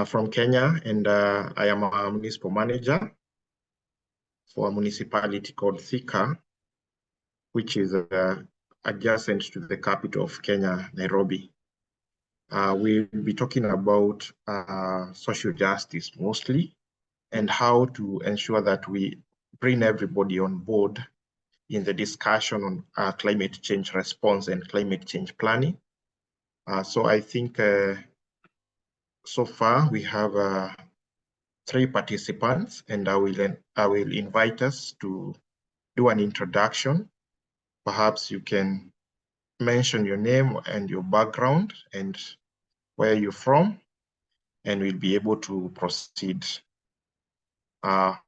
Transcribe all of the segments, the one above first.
from Kenya, and I am a municipal manager for a municipality called Thika, which is adjacent to the capital of Kenya, Nairobi. We'll be talking about social justice mostly, and how to ensure that we bring everybody on board in the discussion on climate change response and climate change planning. So I think so far we have 3 participants, and I will invite us to do an introduction. Perhaps you can mention your name and your background and where you're from, and we'll be able to proceed. I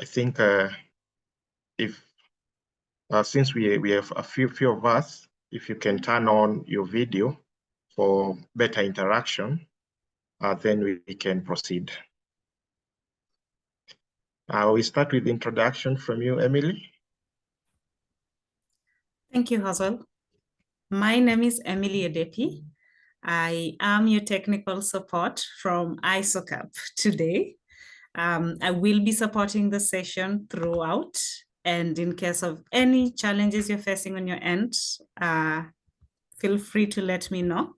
think since we have a few of us, if you can turn on your video for better interaction, then we can proceed. We start with the introduction from you, Emily. Thank you, Hoswell. My name is Emily Adepi. I am your technical support from 𝗨𝗪𝗙 today. I will be supporting the session throughout, and in case of any challenges you're facing on your end, feel free to let me know.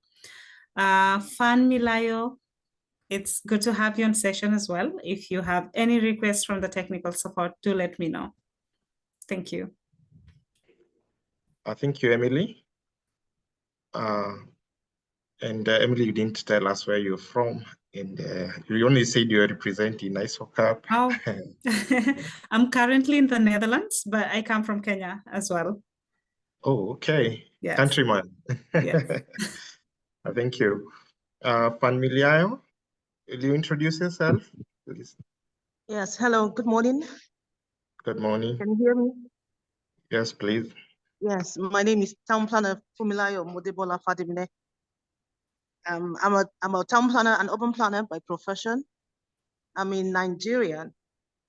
𝗨𝗪𝗪𝗀, it's good to have you on session as well. If you have any requests from the technical support, do let me know. Thank you. Thank you, Emily. And Emily, you didn't tell us where you're from, and you only said you're representing 𝗨𝗪𝗙𝗀. Oh, I'm currently in the Netherlands, but I come from Kenya as well. Oh, okay. Yes. Countryman. Yes. Thank you. 𝗨𝗪𝗪𝗀, will you introduce yourself, please? Yes, hello, good morning. Good morning. Can you hear me? Yes, please. Yes, my name is Town Planner Fumilayo Modebola Fadimine. I'm a town planner and urban planner by profession. I'm in Nigeria.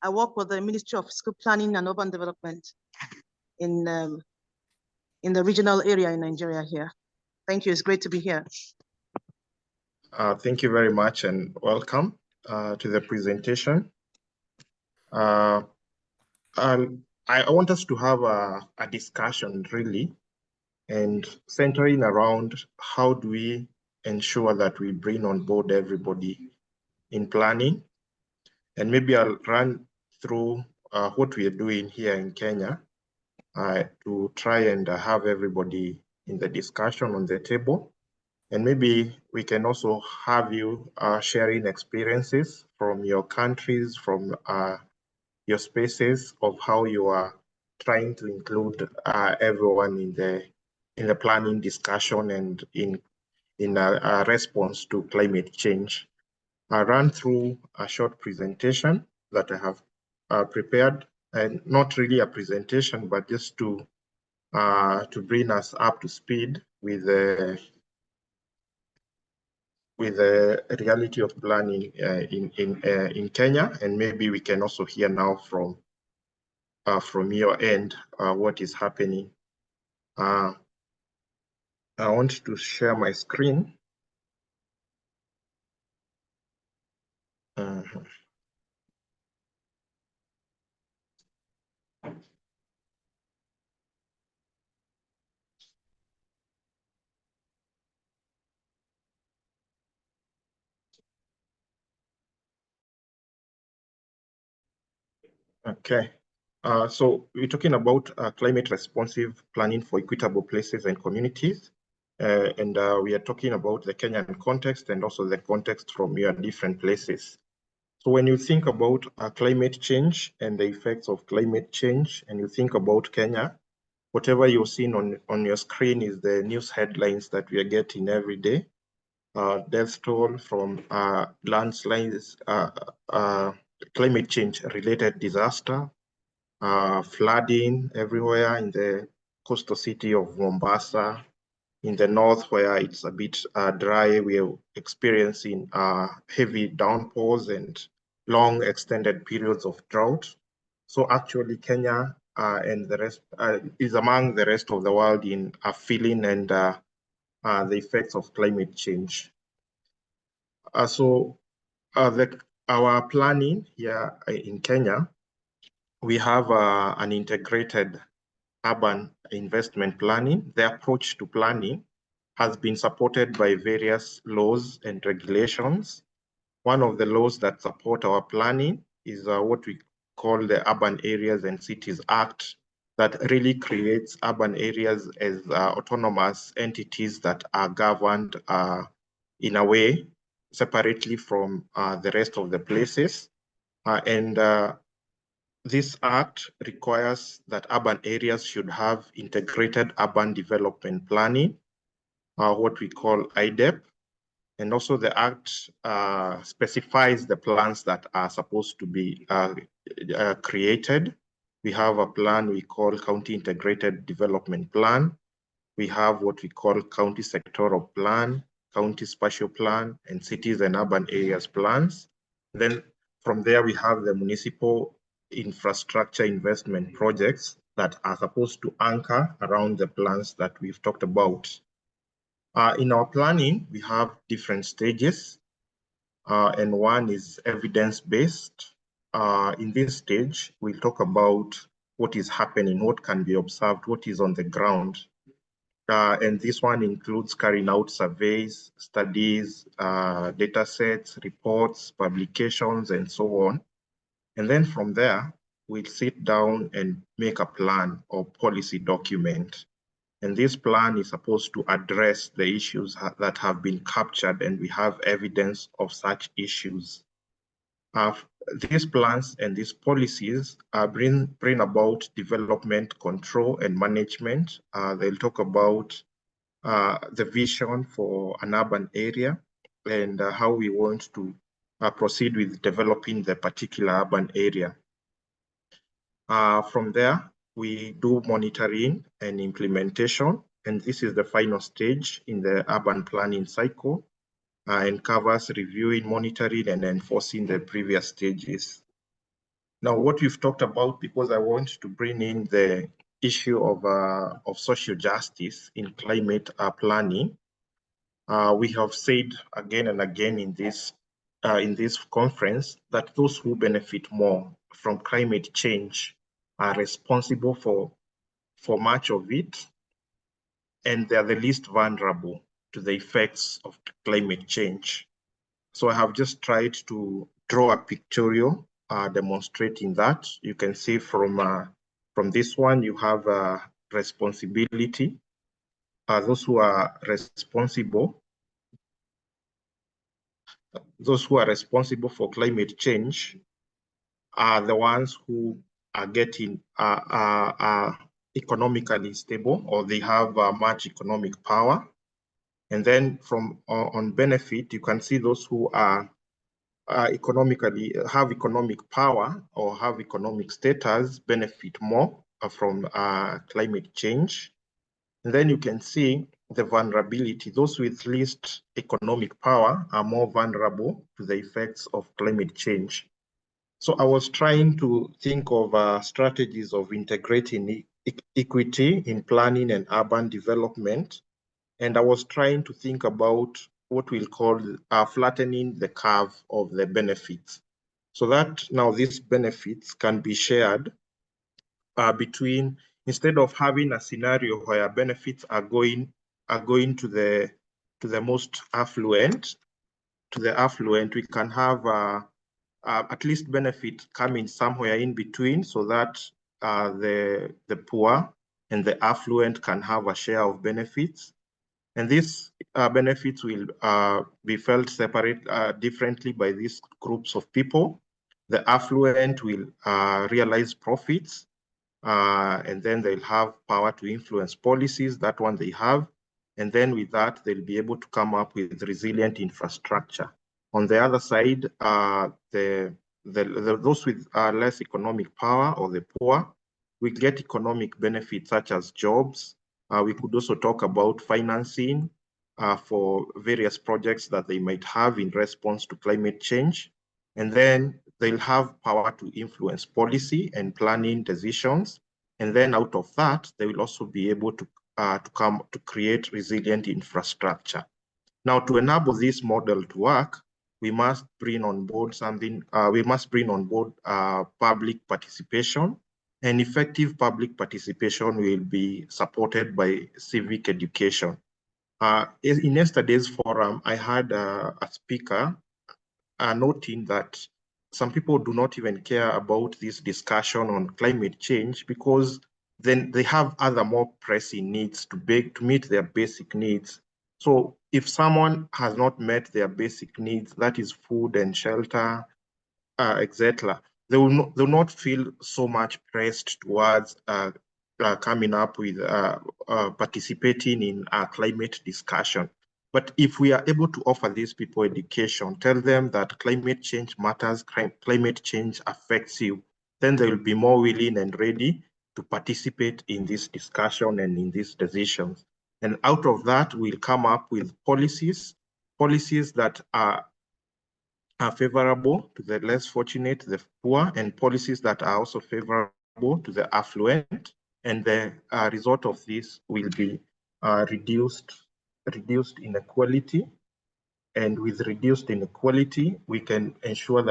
I work with the Ministry of Fiscal Planning and Urban Development in the regional area in Nigeria here. Thank you, it's great to be here. Thank you very much and welcome to the presentation. I want us to have a discussion really, and centering around how do we ensure that we bring on board everybody in planning. And maybe I'll run through what we are doing here in Kenya to try and have everybody in the discussion on the table. And maybe we can also have you sharing experiences from your countries, from your spaces, of how you are trying to include everyone in the planning discussion and in a response to climate change. I ran through a short presentation that I have prepared, and not really a presentation, but just to bring us up to speed with the reality of planning in Kenya, and maybe we can also hear now from your end what is happening. I want to share my screen. Okay, so we're talking about climate responsive planning for equitable places and communities. And we are talking about the Kenyan context and also the context from your different places. So when you think about climate change and the effects of climate change, and you think about Kenya, whatever you're seeing on your screen is the news headlines that we are getting every day. Death toll from landslides, climate change related disaster, flooding everywhere in the coastal city of Mombasa. In the north, where it's a bit dry, we're experiencing heavy downpours and long extended periods of drought. So actually Kenya and the rest is among the rest of the world in feeling and the effects of climate change. So Our planning here in Kenya, we have an integrated urban investment planning. The approach to planning has been supported by various laws and regulations. One of the laws that support our planning is what we call the Urban Areas and Cities Act, that really creates urban areas as autonomous entities that are governed in a way separately from the rest of the places. This act requires that urban areas should have integrated urban development planning, what we call IDEP. And also the act specifies the plans that are supposed to be created. We have a plan we call County Integrated Development Plan. We have what we call County Sectoral Plan, County Spatial Plan, and Cities and Urban Areas Plans. Then from there, we have the municipal infrastructure investment projects that are supposed to anchor around the plans that we've talked about. In our planning, we have different stages, and one is evidence-based. In this stage, we'll talk about what is happening, what can be observed, what is on the ground. And this one includes carrying out surveys, studies, data sets, reports, publications, and so on. And then from there, we'll sit down and make a plan or policy document. And this plan is supposed to address the issues that have been captured, and we have evidence of such issues. These plans and these policies bring about development, control, and management. They'll talk about the vision for an urban area and how we want to proceed with developing the particular urban area. From there, we do monitoring and implementation, and this is the final stage in the urban planning cycle, and covers reviewing, monitoring, and enforcing the previous stages. Now, what we've talked about, because I want to bring in the issue of social justice in climate planning, we have said again and again in this conference that those who benefit more from climate change are responsible for much of it, and they're the least vulnerable to the effects of climate change. So I have just tried to draw a pictorial demonstrating that. You can see from this one, you have responsibility. Those who are responsible for climate change are the ones who are getting economically stable, or they have much economic power. And then from on benefit, you can see those who are economically have economic power or have economic status benefit more from climate change. And then you can see the vulnerability. Those with least economic power are more vulnerable to the effects of climate change. So I was trying to think of strategies of integrating equity in planning and urban development. And I was trying to think about what we'll call flattening the curve of the benefits, so that now these benefits can be shared between, instead of having a scenario where benefits are going to the most affluent, we can have at least benefit coming somewhere in between, so that the poor and the affluent can have a share of benefits. And these benefits will be felt differently by these groups of people. The affluent will realize profits, and then they'll have power to influence policies, that one they have. And then with that, they'll be able to come up with resilient infrastructure. On the other side, those with less economic power, or the poor, will get economic benefits such as jobs. We could also talk about financing for various projects that they might have in response to climate change. And then they'll have power to influence policy and planning decisions. And then out of that, they will also be able to create resilient infrastructure. Now, to enable this model to work, we must bring on board public participation, and effective public participation will be supported by civic education. In yesterday's forum, I had a speaker noting that some people do not even care about this discussion on climate change because then they have other more pressing needs to meet their basic needs. So if someone has not met their basic needs, that is food and shelter, etc., they will not feel so much pressed towards coming up with participating in a climate discussion. But if we are able to offer these people education, tell them that climate change matters, climate change affects you, then they will be more willing and ready to participate in this discussion and in these decisions. And out of that, we'll come up with policies that are favorable to the less fortunate, the poor, and policies that are also favorable to the affluent. And the result of this will be reduced inequality. And with reduced inequality, we will ensure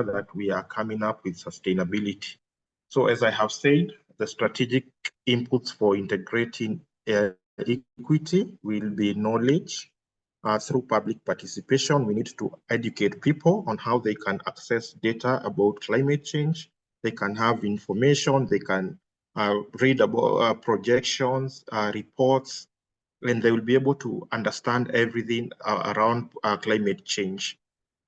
that we are coming up with sustainability. So as I have said, the strategic inputs for integrating equity will be knowledge. Through public participation, we need to educate people on how they can access data about climate change. They can have information, they can read about projections, reports, and they will be able to understand everything around climate change.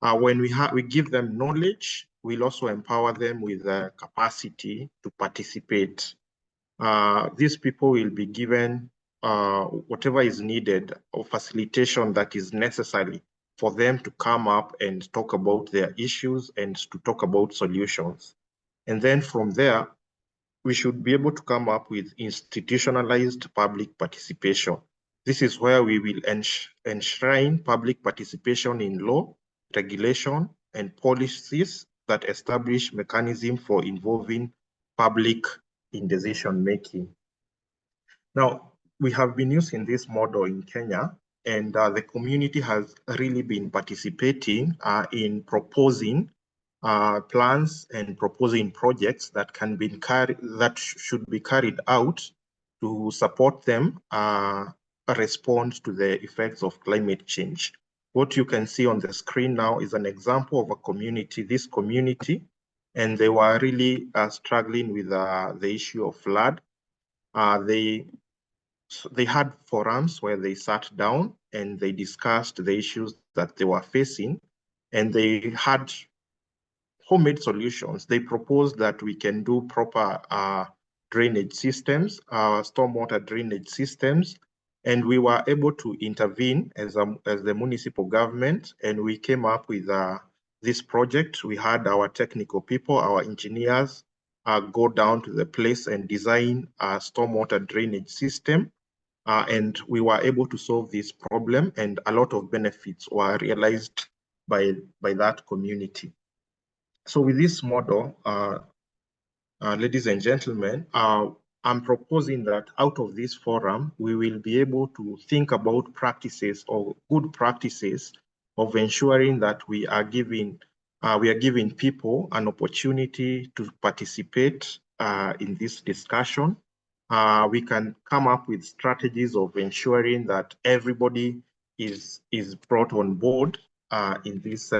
When we give them knowledge, we'll also empower them with the capacity to participate. These people will be given whatever is needed or facilitation that is necessary for them to come up and talk about their issues and to talk about solutions. And then from there, we should be able to come up with institutionalized public participation. This is where we will enshrine public participation in law, regulation, and policies that establish mechanisms for involving public in decision-making. Now, we have been using this model in Kenya, and the community has really been participating in proposing plans and proposing projects that should be carried out to support them respond to the effects of climate change. What you can see on the screen now is an example of a community, this community, and they were really struggling with the issue of flood. They had forums where they sat down and they discussed the issues that they were facing, and they had homemade solutions. They proposed that we can do proper drainage systems, stormwater drainage systems, and we were able to intervene as the municipal government, and we came up with this project. We had our technical people, our engineers, go down to the place and design a stormwater drainage system. And we were able to solve this problem, and a lot of benefits were realized by that community. So with this model, ladies and gentlemen, I'm proposing that out of this forum, we will be able to think about practices or good practices of ensuring that we are giving people an opportunity to participate in this discussion. We can come up with strategies of ensuring that everybody is brought on board in this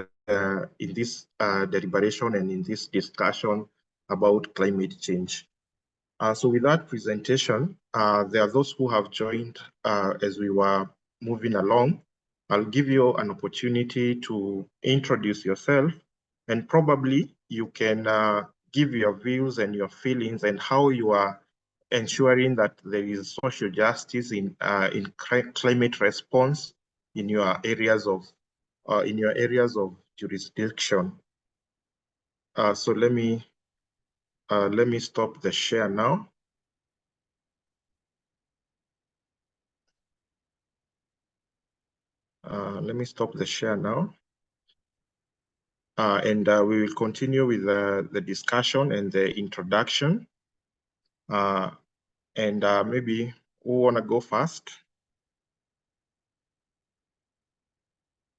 deliberation and in this discussion about climate change. So with that presentation, there are those who have joined as we were moving along. I'll give you an opportunity to introduce yourself, and probably you can give your views and your feelings and how you are ensuring that there is social justice in climate response in your areas of jurisdiction. So let me stop the share now. Let me stop the share now. And we will continue with the discussion and the introduction. And maybe who want to go first?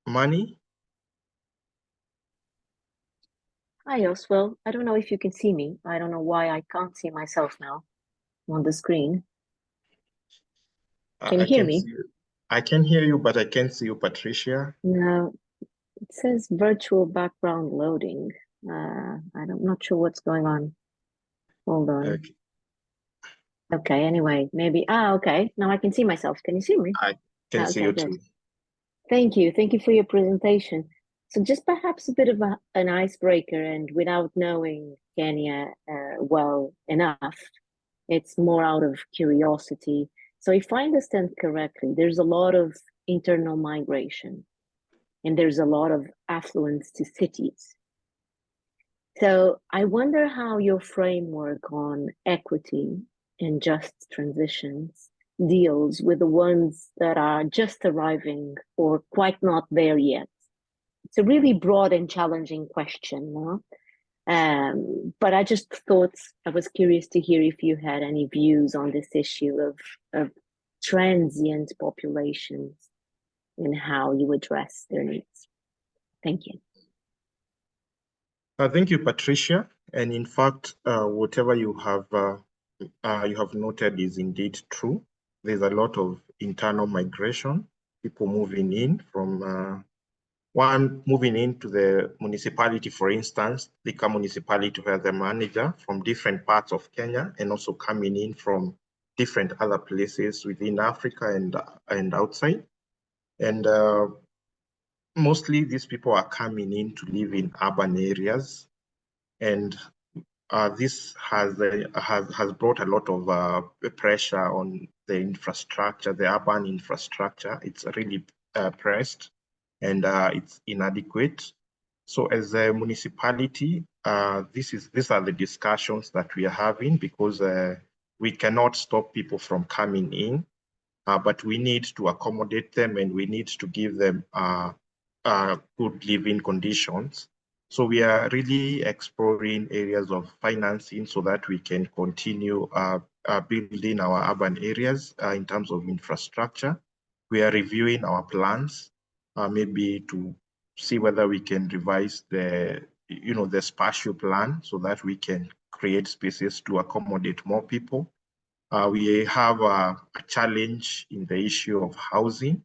Mani? Hi, Hoswell. I don't know if you can see me. I don't know why I can't see myself now on the screen. Can you hear me? I can hear you, but I can't see you, Patricia. No, it says virtual background loading. I'm not sure what's going on. Hold on. Okay, anyway, maybe, okay. Now I can see myself. Can you see me? I can see you too. Thank you. Thank you for your presentation. So just perhaps a bit of an icebreaker, and without knowing Kenya well enough, it's more out of curiosity. So if I understand correctly, there's a lot of internal migration and there's a lot of affluence to cities. So I wonder how your framework on equity and just transitions deals with the ones that are just arriving or quite not there yet. It's a really broad and challenging question, no? But I just thought, I was curious to hear if you had any views on this issue of transient populations and how you address their needs. Thank you. Thank you, Patricia. And in fact, whatever you have noted is indeed true. There's a lot of internal migration, people moving in from moving into the municipality, for instance, Thika Municipality, where the manager from different parts of Kenya, and also coming in from different other places within Africa and outside. And mostly these people are coming in to live in urban areas. And this has brought a lot of pressure on the infrastructure, the urban infrastructure. It's really pressed, and it's inadequate. So as a municipality, these are the discussions that we are having, because we cannot stop people from coming in, but we need to accommodate them, and we need to give them good living conditions. So we are really exploring areas of financing so that we can continue building our urban areas in terms of infrastructure. We are reviewing our plans, maybe to see whether we can revise the spatial plan so that we can create spaces to accommodate more people. We have a challenge in the issue of housing.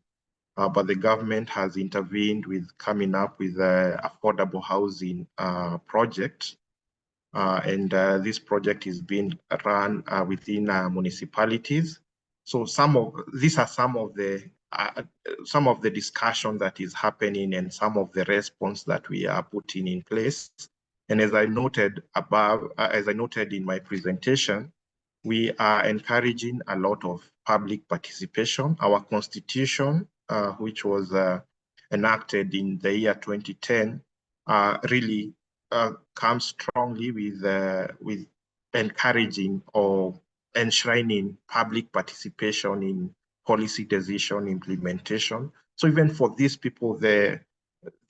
But the government has intervened with coming up with an affordable housing project. And this project is being run within municipalities. So these are some of the discussion that is happening, and some of the response that we are putting in place. And as I noted above, as I noted in my presentation, we are encouraging a lot of public participation. Our constitution, which was enacted in the year 2010, really comes strongly with encouraging or enshrining public participation in policy decision implementation. So even for these people, the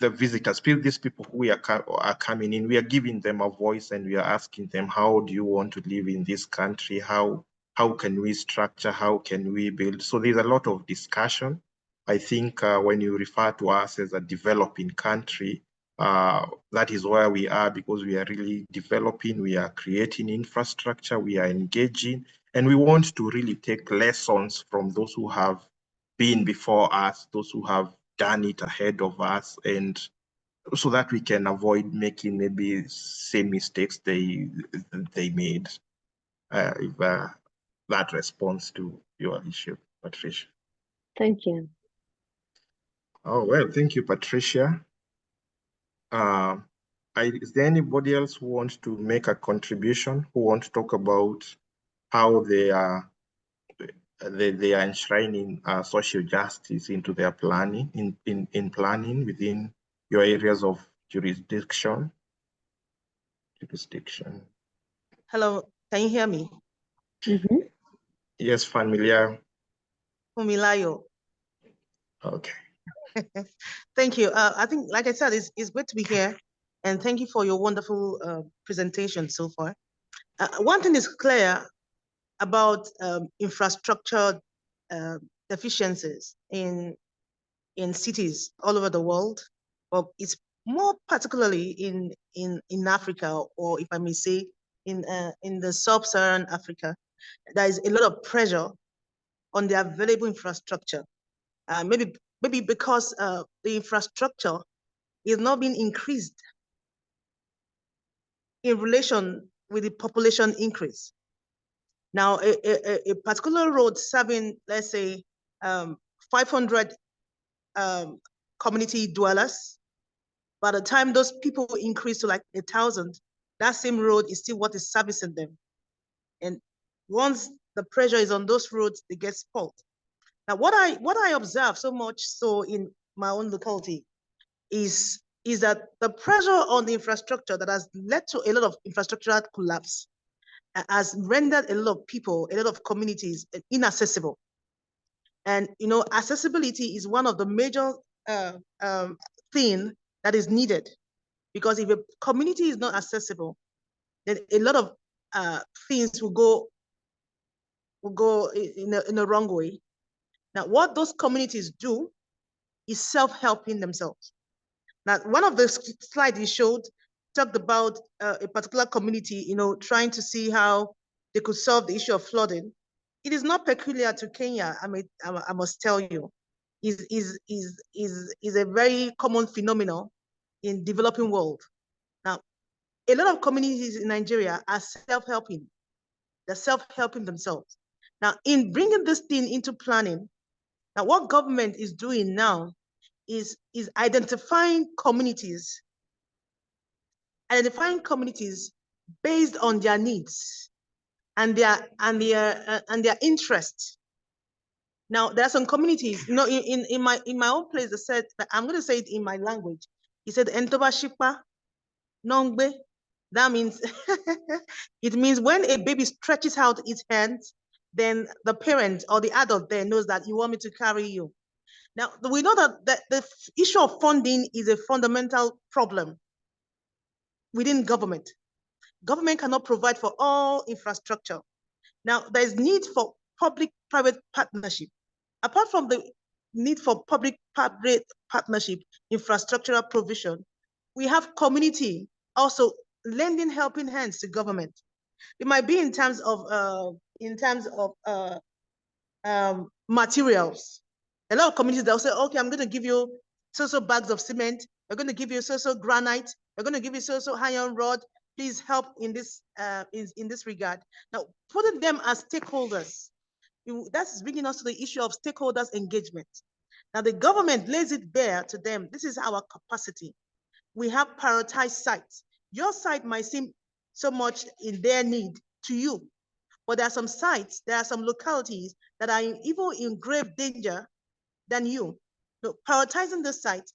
visitors, these people who are coming in, we are giving them a voice, and we are asking them, how do you want to live in this country? How can we structure? How can we build? So there's a lot of discussion. I think when you refer to us as a developing country, that is where we are, because we are really developing, we are creating infrastructure, we are engaging, and we want to really take lessons from those who have been before us, those who have done it ahead of us, and so that we can avoid making maybe same mistakes they made. If that responds to your issue, Patricia. Thank you. Oh, well, thank you, Patricia. Is there anybody else who wants to make a contribution, who wants to talk about how they are enshrining social justice into their planning, in planning within your areas of jurisdiction? Hello, can you hear me? Mm-hmm. Yes, familiar. 𝗨𝗙𝗪𝗖. Okay. Thank you. I think, like I said, it's good to be here, and thank you for your wonderful presentation so far. One thing is clear about infrastructure deficiencies in cities all over the world. Well, it's more particularly in Africa, or if I may say, in the sub-Saharan Africa, there is a lot of pressure on the available infrastructure. Maybe because the infrastructure is not being increased in relation with the population increase. Now, a particular road serving, let's say, 500 community dwellers, by the time those people increase to like 1,000, that same road is still what is servicing them. And once the pressure is on those roads, they get spoiled. Now, what I observe so much so in my own locality is that the pressure on the infrastructure that has led to a lot of infrastructural collapse has rendered a lot of people, a lot of communities inaccessible. And accessibility is one of the major thing that is needed, because if a community is not accessible, then a lot of things will go in a wrong way. Now, what those communities do is self-helping themselves. Now, one of the slides you showed talked about a particular community, trying to see how they could solve the issue of flooding. It is not peculiar to Kenya. I must tell you, is a very common phenomenon in developing world. Now, a lot of communities in Nigeria are self-helping. They're self-helping themselves. Now, in bringing this thing into planning, now what government is doing now is identifying communities based on their needs and their interests. Now, there are some communities, in my own place, they said, I'm going to say it in my language. He said, 𝗨𝗙𝗙𝗪𝗏 𝗨𝗨. That means, it means when a baby stretches out its hands, then the parent or the adult there knows that you want me to carry you. Now, we know that the issue of funding is a fundamental problem within government. Government cannot provide for all infrastructure. Now, there is need for public-private partnership. Apart from the need for public-private partnership, infrastructural provision, we have community also lending helping hands to government. It might be in terms of materials. A lot of communities, they'll say, okay, I'm going to give you so bags of cement. We're going to give you so granite. We're going to give you so iron rod. Please help in this regard. Now, putting them as stakeholders, that's bringing us to the issue of stakeholders engagement. Now, the government lays it bare to them. This is our capacity. We have prioritized sites. Your site might seem so much in their need to you, but there are some sites, there are some localities that are even in grave danger than you. So prioritizing the site,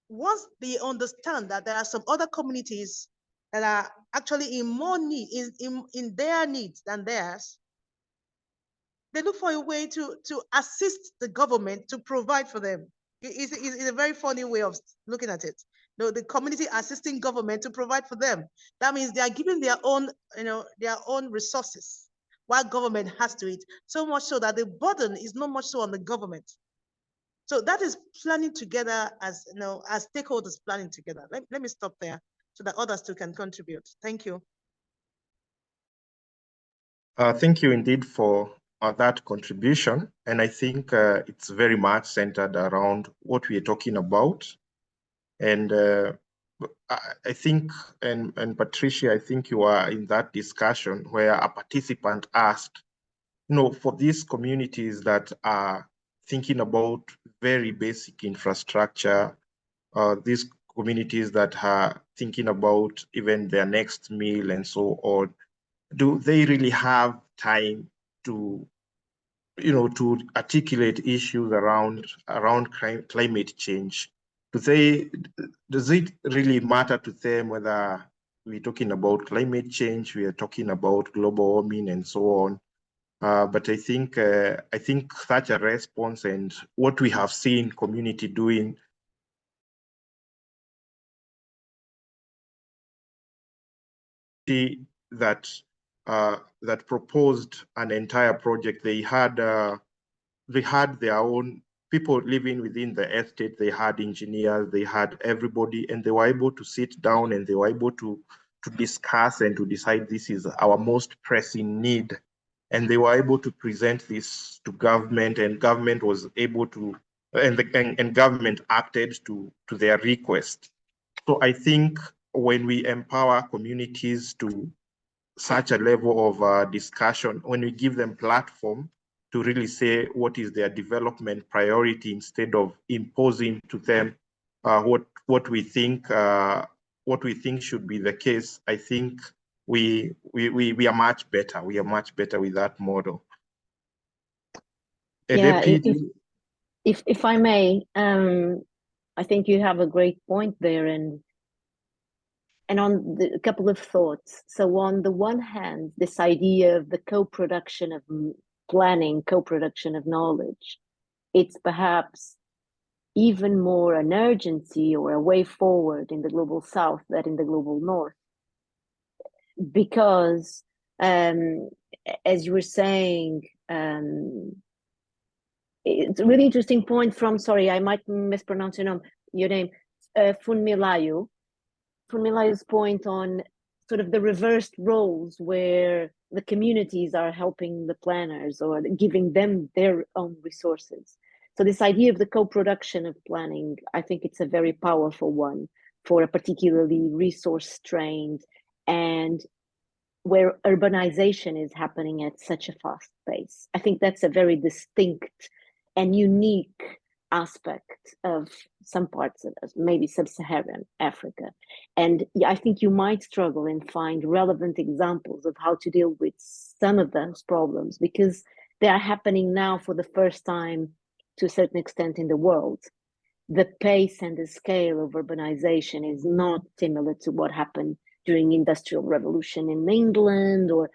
once they understand that there are some other communities that are actually in more need, in their needs than theirs, they look for a way to assist the government to provide for them. It's a very funny way of looking at it. The community assisting government to provide for them. That means they are giving their own, their own resources, while government has to it, so much so that the burden is not much so on the government. So that is planning together as stakeholders planning together. Let me stop there so that others too can contribute. Thank you. Thank you indeed for that contribution. And I think it's very much centered around what we are talking about. And I think, and Patricia, I think you are in that discussion where a participant asked, for these communities that are thinking about very basic infrastructure, these communities that are thinking about even their next meal and so on, do they really have time to, to articulate issues around climate change? Does it really matter to them whether we're talking about climate change, we are talking about global warming and so on? But I think such a response and what we have seen community doing that proposed an entire project. They had their own people living within the estate, they had engineers, they had everybody, and they were able to sit down and they were able to discuss and to decide this is our most pressing need. And they were able to present this to government, and government was able to, and government acted to their request. So I think when we empower communities to such a level of discussion, when we give them platform to really say what is their development priority instead of imposing to them what we think should be the case, I think we are much better. We are much better with that model. Yeah, if I may, I think you have a great point there, and on a couple of thoughts. So on the one hand, this idea of the co-production of planning, co-production of knowledge, it's perhaps even more an urgency or a way forward in the global south than in the global north. Because, as you were saying, it's a really interesting point from, sorry, I might mispronounce your name, 𝗨𝗙𝗪𝗪's point on sort of the reversed roles where the communities are helping the planners or giving them their own resources. So this idea of the co-production of planning, I think it's a very powerful one for a particularly resource-strained and where urbanization is happening at such a fast pace. I think that's a very distinct and unique aspect of some parts of maybe sub-Saharan Africa. And I think you might struggle and find relevant examples of how to deal with some of those problems because they are happening now for the first time to a certain extent in the world. The pace and the scale of urbanization is not similar to what happened during Industrial Revolution in England, or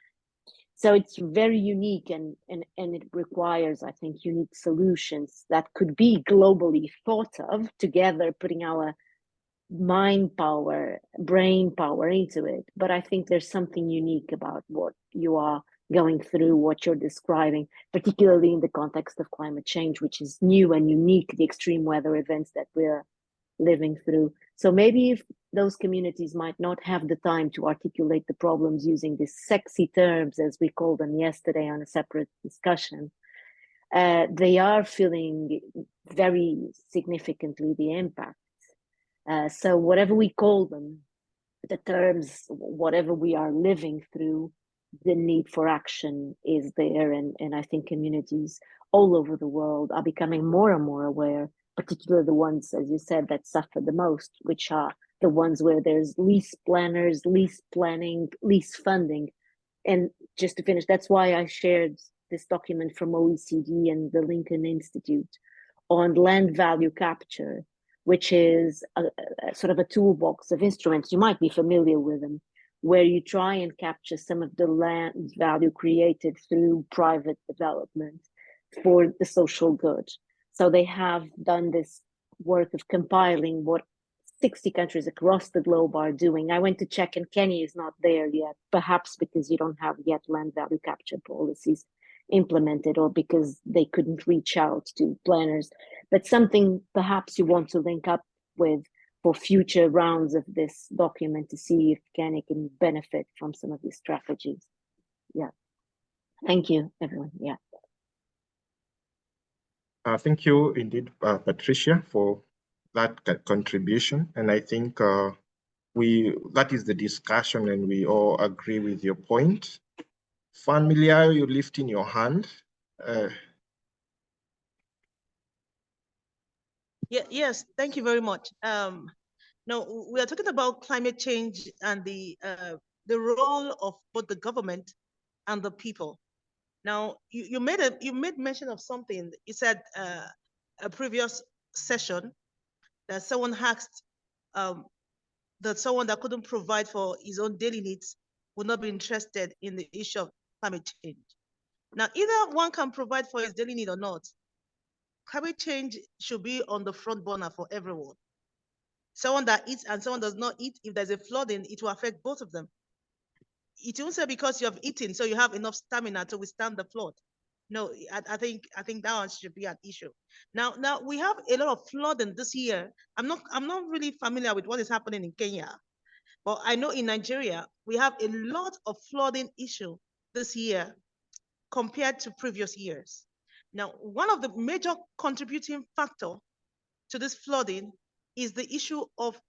so it's very unique and it requires, I think, unique solutions that could be globally thought of together, putting our mind power, brain power into it. But I think there's something unique about what you are going through, what you're describing, particularly in the context of climate change, which is new and unique, the extreme weather events that we're living through. So maybe if those communities might not have the time to articulate the problems using these sexy terms, as we called them yesterday on a separate discussion, they are feeling very significantly the impact. So whatever we call them, the terms, whatever we are living through, the need for action is there. And I think communities all over the world are becoming more and more aware, particularly the ones, as you said, that suffer the most, which are the ones where there's least planners, least planning, least funding. And just to finish, that's why I shared this document from OECD and the Lincoln Institute on land value capture, which is a sort of a toolbox of instruments. You might be familiar with them, where you try and capture some of the land value created through private development for the social good. So they have done this work of compiling what 60 countries across the globe are doing. I went to check and Kenya is not there yet, perhaps because you don't have yet land value capture policies implemented or because they couldn't reach out to planners, but something perhaps you want to link up with for future rounds of this document to see if Kenya can benefit from some of these strategies. Yeah. Thank you, everyone. Yeah. Thank you indeed, Patricia, for that contribution. And I think that is the discussion and we all agree with your point. 𝗨𝗪𝗪𝗪, you're lifting your hand. Yes, thank you very much. Now, we are talking about climate change and the role of both the government and the people. Now, you made mention of something. You said a previous session that someone asked that someone that couldn't provide for his own daily needs would not be interested in the issue of climate change. Now, either one can provide for his daily need or not. Climate change should be on the front burner for everyone. Someone that eats and someone does not eat, if there's a flooding, it will affect both of them. It won't say because you have eaten, so you have enough stamina to withstand the flood. No, I think that one should be an issue. Now we have a lot of flooding this year. I'm not really familiar with what is happening in Kenya, but I know in Nigeria we have a lot of flooding issue this year compared to previous years. Now, one of the major contributing factor to this flooding is the issue of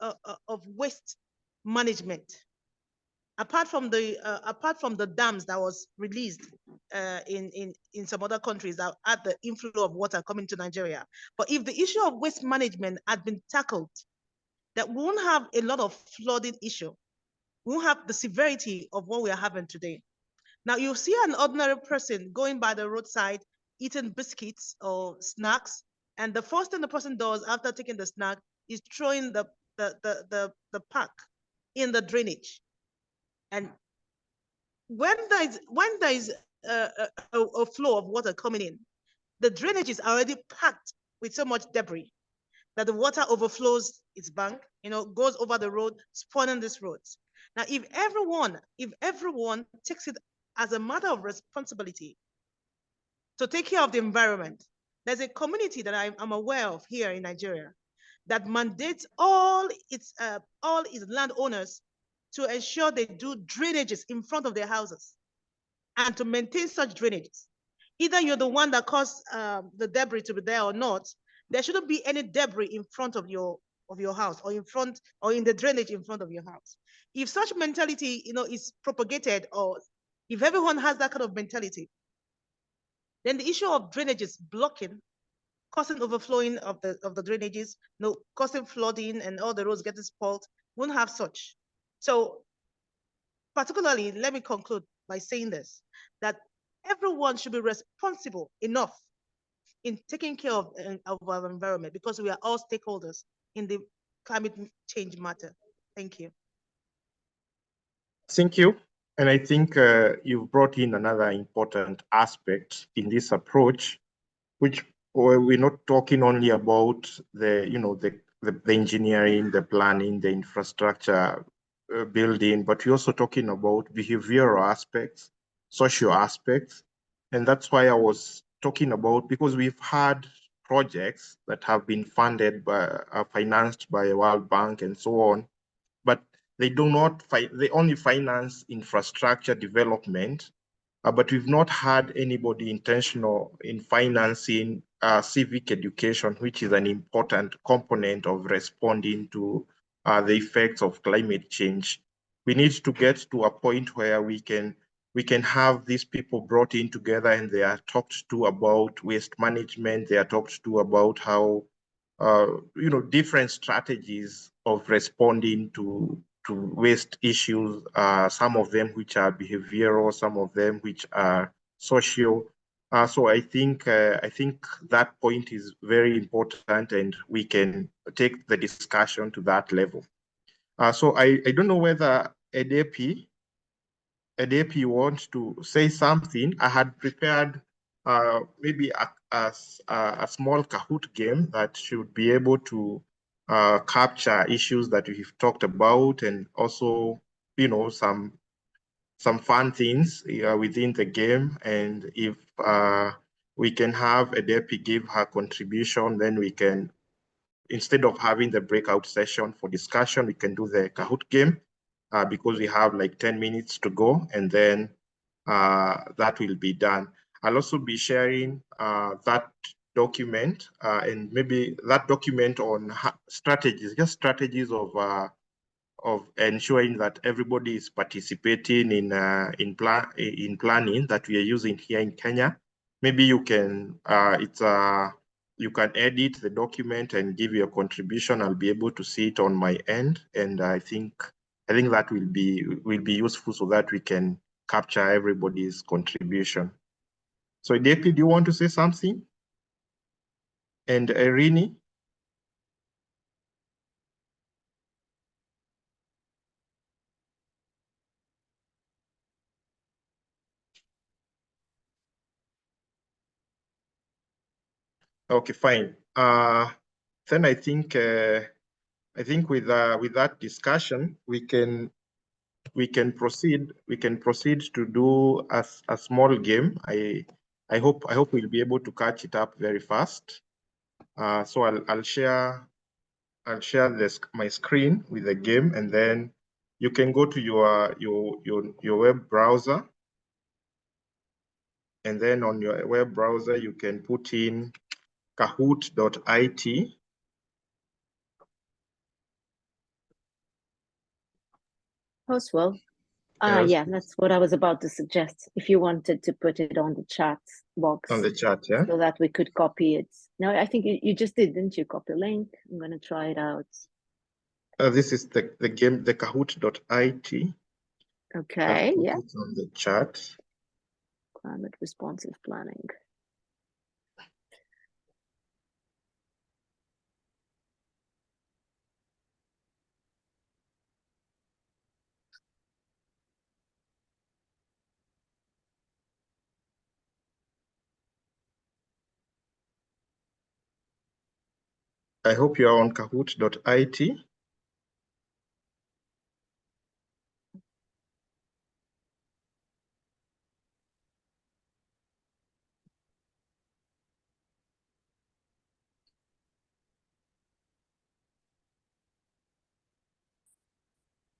waste management. Apart from the dams that was released in some other countries that had the inflow of water coming to Nigeria. But if the issue of waste management had been tackled, that we won't have a lot of flooding issue. We won't have the severity of what we are having today. Now you see an ordinary person going by the roadside, eating biscuits or snacks, and the first thing the person does after taking the snack is throwing the pack in the drainage. And when there is a flow of water coming in, the drainage is already packed with so much debris that the water overflows its bank, goes over the road, spoiling these roads. Now, if everyone takes it as a matter of responsibility to take care of the environment, there's a community that I'm aware of here in Nigeria that mandates all its landowners to ensure they do drainages in front of their houses and to maintain such drainages. Either you're the one that caused the debris to be there or not, there shouldn't be any debris in front of your house or in the drainage in front of your house. If such mentality, is propagated, or if everyone has that kind of mentality, then the issue of drainages blocking, causing overflowing of the drainages, causing flooding and all the roads getting spoiled, won't have such. So particularly, let me conclude by saying this, that everyone should be responsible enough in taking care of our environment, because we are all stakeholders in the climate change matter. Thank you. Thank you. And I think you've brought in another important aspect in this approach, which we're not talking only about the engineering, the planning, the infrastructure building, but we're also talking about behavioral aspects, social aspects. And that's why I was talking about, because we've had projects that have been funded by, financed by World Bank and so on, but they do not, they only finance infrastructure development, but we've not had anybody intentional in financing civic education, which is an important component of responding to the effects of climate change. We need to get to a point where we can have these people brought in together, and they are talked to about waste management. They are talked to about how different strategies of responding to waste issues, some of them which are behavioral, some of them which are social. So I think that point is very important, and we can take the discussion to that level. So I don't know whether 𝗨𝗙𝗙𝗍 wants to say something. I had prepared maybe a small Kahoot game that should be able to capture issues that we've talked about, and also, some fun things within the game. And if we can have 𝗨𝗙𝗙𝗍 give her contribution, then we can, instead of having the breakout session for discussion, we can do the Kahoot game because we have like 10 minutes to go, and then that will be done. I'll also be sharing that document and maybe that document on strategies, just strategies of ensuring that everybody is participating in planning that we are using here in Kenya. Maybe you can you can edit the document and give your contribution. I'll be able to see it on my end, and I think that will be useful so that we can capture everybody's contribution. So 𝗨𝗙𝗙, do you want to say something? And Irini? Okay, fine. Then I think with that discussion, we can proceed to do a small game. I hope we'll be able to catch it up very fast. So I'll share my screen with the game, and then you can go to your web browser, and then on your web browser you can put in 𝗨𝗏𝗙𝗪𝗏. Hoswell. Yes. Yeah, that's what I was about to suggest. If you wanted to put it on the chat box. On the chat, yeah. So that we could copy it. No, I think you just did, didn't you? Copy link. I'm going to try it out. This is the game, the 𝗨𝗏𝗪𝗏. Okay, yeah. Put it on the chat. Climate responsive planning. I hope you are on 𝗨𝗏𝗪𝗏.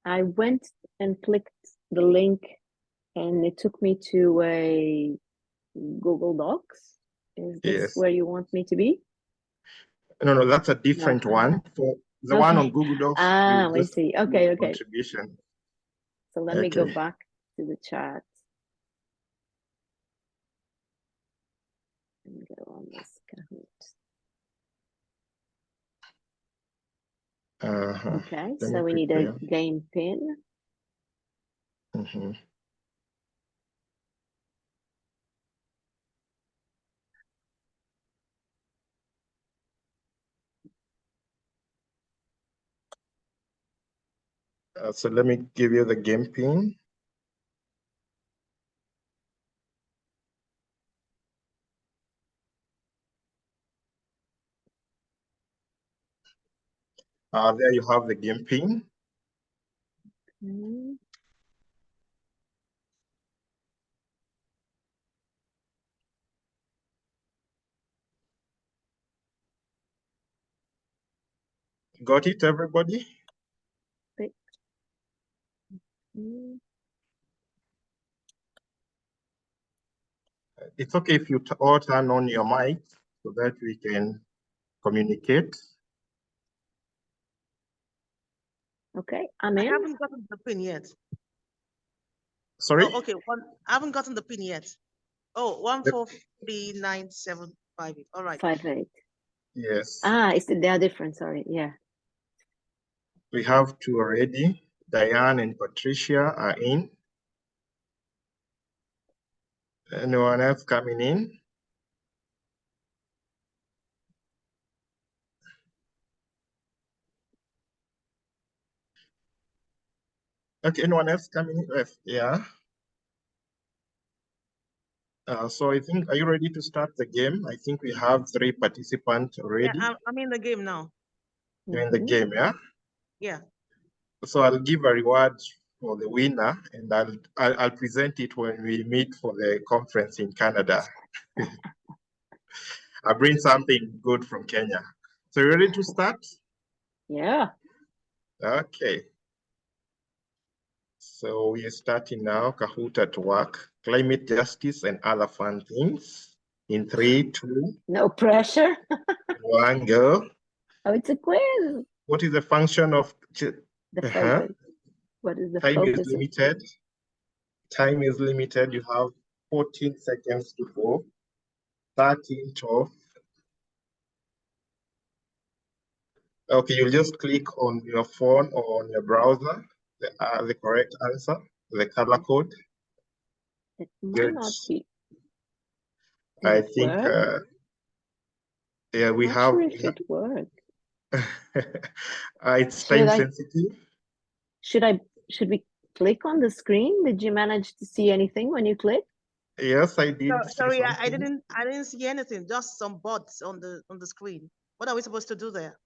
I went and clicked the link and it took me to a Google Docs. Is this Yes. where you want me to be? No, that's a different one. So the one on Google Docs. I see. Okay. Contribution. So let me go back to the chat. And go on this Kahoot. Okay, so we need a game pin. So let me give you the game pin. There you have the game pin. Got it, everybody? It's okay if you all turn on your mic so that we can communicate. Okay, I'm in. I haven't gotten the pin yet. Sorry? Oh, okay, I haven't gotten the pin yet. Oh, 1439758. All right. 58. Yes. They are different, sorry, yeah. We have two already. Diane and Patricia are in. Anyone else coming in? Okay, anyone else coming in? Yeah. So I think, are you ready to start the game? I think we have 3 participants already. Yeah, I'm in the game now. You're in the game, yeah? Yeah. So I'll give a reward for the winner, and I'll present it when we meet for the conference in Canada. I'll bring something good from Kenya. So you ready to start? Yeah. Okay. So we are starting now. Kahoot at work, climate justice and other fun things. In 3, 2. No pressure. 1, go. Oh, it's a quiz. What is the function of the focus? What is the time focus? Is limited. Time is limited. You have 14 seconds to go. 13, 12. Okay, you just click on your phone or on your browser, the correct answer, the color code. It might not be. I think, yeah, we not have. Sure if it works. It's time sensitive. Should we click on the screen? Did you manage to see anything when you click? Yes, I did. Sorry, I didn't see anything. Just some dots on the screen. What are we supposed to do there?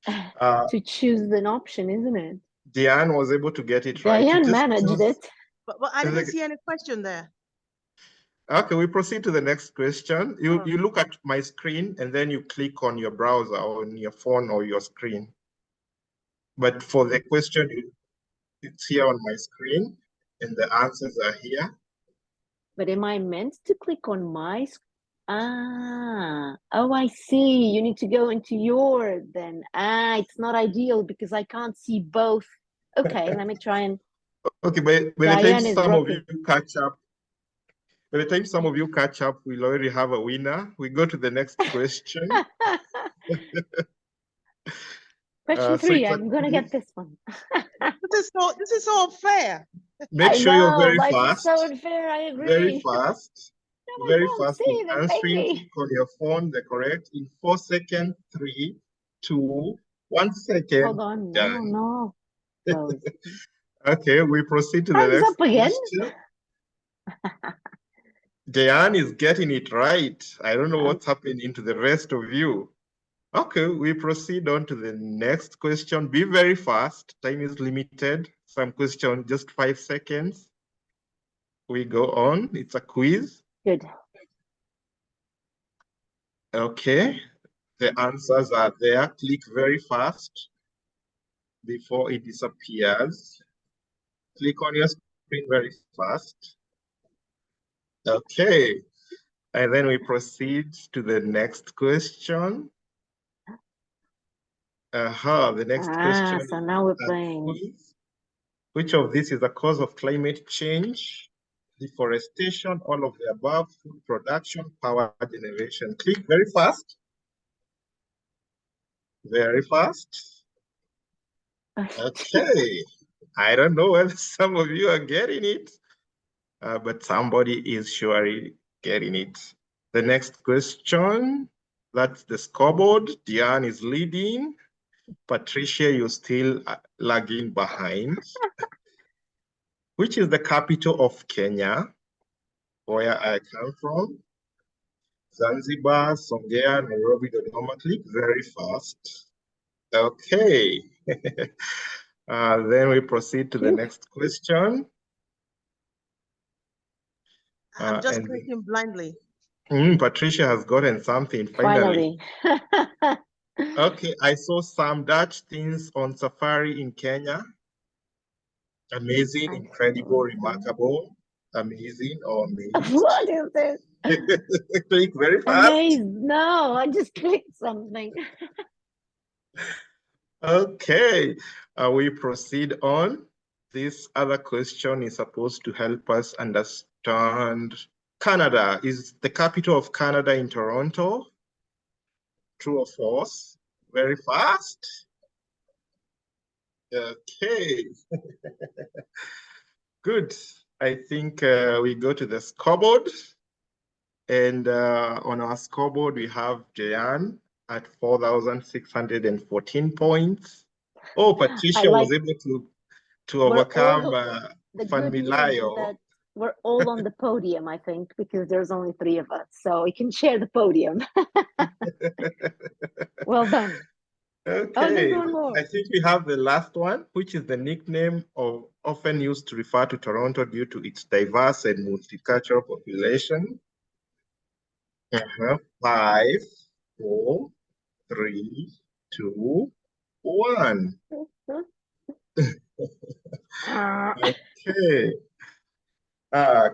To choose an option, isn't it? Diane was able to get it right. Diane managed it. But I didn't see any question there. Okay, we proceed to the next question. You look at my screen and then you click on your browser or on your phone or your screen. But for the question, it's here on my screen and the answers are here. But am I meant to click on my oh, I see. You need to go into your then. It's not ideal because I can't see both. Okay, let me try and. Okay, by the time some of you catch up, we'll already have a winner. We go to the next question. Question 3, I'm gonna get this one. This is so unfair. Make sure you're very life fast. Is so unfair, I agree. Very fast. No, very fast see in them, answering. baby. Click on your phone, the correct in 4 seconds, 3, 2, 1 second. Hold on, no. Okay, we proceed to the Time's next up again. question. Jayan is getting it right. I don't know what's happening to the rest of you. Okay, we proceed on to the next question. Be very fast. Time is limited. Some question, just 5 seconds. We go on. It's a quiz. Good. Okay, the answers are there. Click very fast before it disappears. Click on your screen very fast. Okay, and then we proceed to the next question. The next question. So now we're playing. Which of these is a cause of climate change? Deforestation, all of the above, food production, power generation. Click very fast. Very fast. Okay. I don't know whether some of you are getting it, but somebody is surely getting it. The next question, that's the scoreboard. Diane is leading. Patricia, you're still lagging behind. Which is the capital of Kenya, where I come from? Zanzibar, Songea, Nairobi, Dodoma. Click very fast. Okay. Then we proceed to the next question. I'm just clicking blindly. Patricia has gotten something finally. Okay, I saw some Dutch things on safari in Kenya. Amazing, incredible, remarkable, amazing, or amazing. What is this? Click very fast. Amazed. No, I just clicked something. Okay, we proceed on. This other question is supposed to help us understand Canada. Is the capital of Canada in Toronto? True or false? Very fast. Okay. Good. I think we go to the scoreboard. And on our scoreboard, we have Jayan at 4,614 points. Oh, Patricia was able to overcome 𝗨𝗪𝗪𝗖. We're all on the podium, I think, because there's only 3 of us, so we can share the podium. Well done. Okay, I think we have the last one, which is the nickname often used to refer to Toronto due to its diverse and multicultural population. 5, 4, 3, 2, 1. Okay.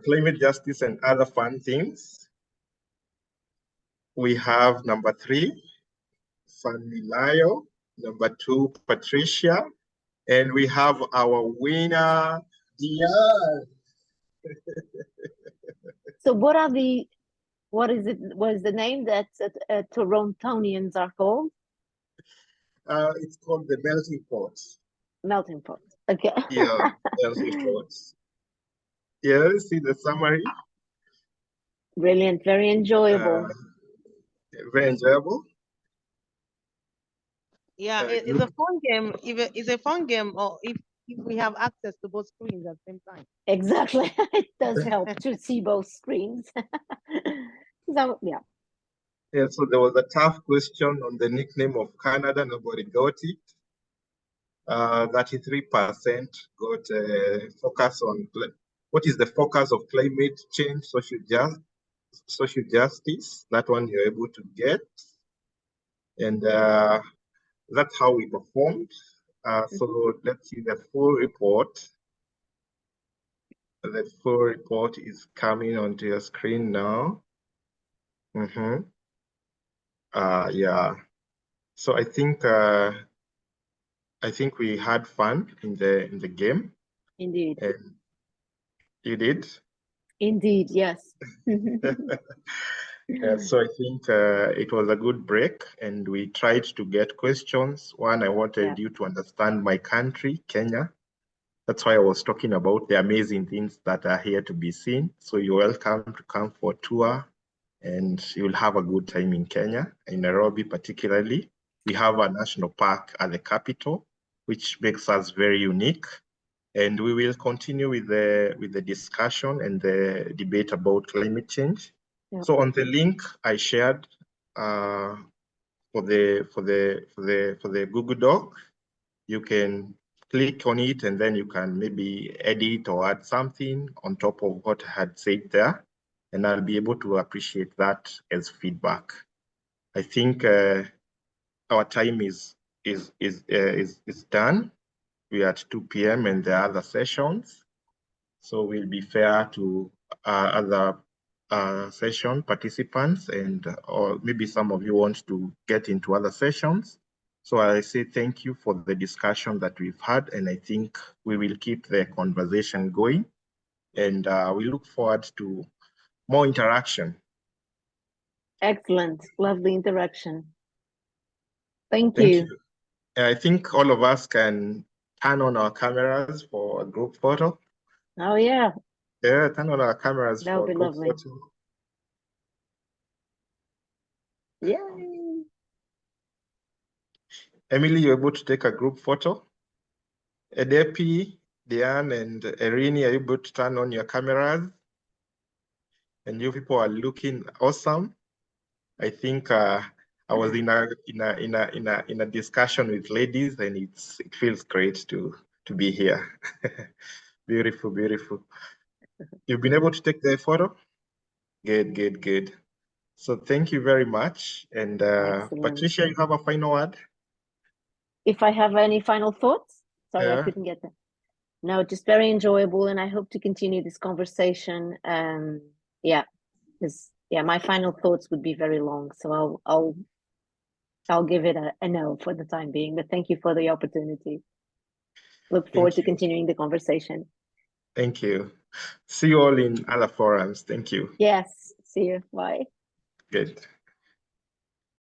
Climate justice and other fun things. We have number 3, 𝗨𝗪𝗪𝗖, number 2, Patricia, and we have our winner, Diane. So what is the name that Torontonians are called? It's called the melting pot. Melting pot. Okay. Yeah, melting pot. Yeah, see the summary. Brilliant, very enjoyable. Very enjoyable. Yeah, it's a fun game. It's a fun game, or if we have access to both screens at the same time. Exactly, it does help to see both screens. So yeah. Yeah, so there was a tough question on the nickname of Canada. Nobody got it. 33% got focus on What is the focus of climate change, social justice? That one you're able to get. And that's how we performed. So let's see the full report. The full report is coming onto your screen now. Yeah. So I think we had fun in the game. Indeed. And you did? Indeed, yes. Yeah, so I think it was a good break, and we tried to get questions. One, I wanted you to understand my country, Kenya. That's why I was talking about the amazing things that are here to be seen. So you're welcome to come for a tour, and you'll have a good time in Kenya, in Nairobi particularly. We have a national park at the capital, which makes us very unique. And we will continue with the discussion and the debate about climate change. Yeah. So on the link I shared for the Google Doc, you can click on it, and then you can maybe edit or add something on top of what I had said there, and I'll be able to appreciate that as feedback. I think our time is done. We are at 2 p.m. and the other sessions, so we'll be fair to other session participants, and or maybe some of you want to get into other sessions. So I say thank you for the discussion that we've had, and I think we will keep the conversation going, and we look forward to more interaction. Excellent, lovely interaction. Thank you. I think all of us can turn on our cameras for a group photo. Oh yeah. Yeah, turn on our cameras that would be lovely. Photo. Yay. Emily, you're able to take a group photo? Edepi, Diane, and Erini, are you able to turn on your cameras? And you people are looking awesome. I think I was in a discussion with ladies, and it feels great to be here. Beautiful, beautiful. You've been able to take the photo? Good. So thank you very much. And Patricia, you have a final word? If I have any final thoughts? Sorry, I couldn't get that. No, just very enjoyable, and I hope to continue this conversation. Yeah, because my final thoughts would be very long, so I'll give it a no for the time being. But thank you for the opportunity. Look forward to continuing the conversation. Thank you. See you all in other forums. Thank you. Yes. See you. Bye. Good.